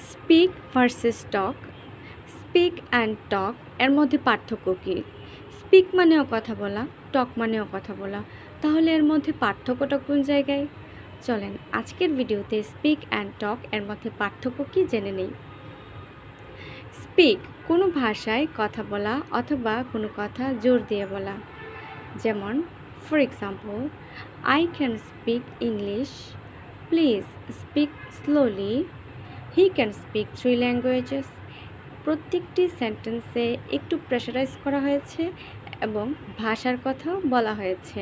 Speak versus talk, speak and talk এর মধ্যে পার্থক্য কী? স্পিক মানেও কথা বলা, টক মানেও কথা বলা, তাহলে এর মধ্যে পার্থক্যটা কোন জায়গায়? চলেন আজকের ভিডিওতে স্পিক অ্যান্ড টক এর মধ্যে পার্থক্য কী জেনে নেই। স্পিক কোনো ভাষায় কথা বলা অথবা কোনো কথা জোর দিয়ে বলা, যেমন for example, I can speak English, please speak slowly, he can speak 3 languages. প্রত্যেকটি সেন্টেন্সে একটু প্রেশারাইজ করা হয়েছে এবং ভাষার কথাও বলা হয়েছে।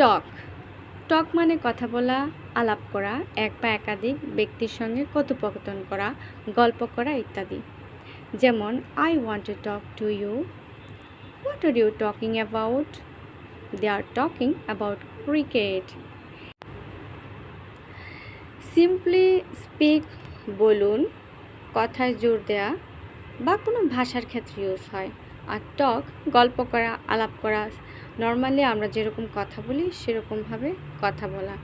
টক, টক মানে কথা বলা, আলাপ করা, এক বা একাধিক ব্যক্তির সঙ্গে কথোপকথন করা, গল্প করা ইত্যাদি। যেমন I want to talk to you, what are you talking about, they are talking about cricket. Simply speak বলুন কথায় জোর দেয়া বা কোনো ভাষার ক্ষেত্রে ইউজ হয়। আর টক গল্প করা, আলাপ করা, নর্মালি আমরা যেরকম কথা বলি সেরকমভাবে কথা বলা।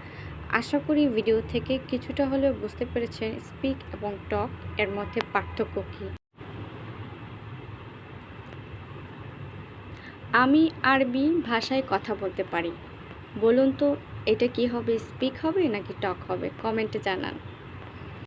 আশা করি ভিডিও থেকে কিছুটা হলেও বুঝতে পেরেছেন স্পিক এবং টক এর মধ্যে পার্থক্য কী। আমি আরবি ভাষায় কথা বলতে পারি, বলুন তো এটা কি হবে, স্পিক হবে নাকি টক হবে? কমেন্টে জানান।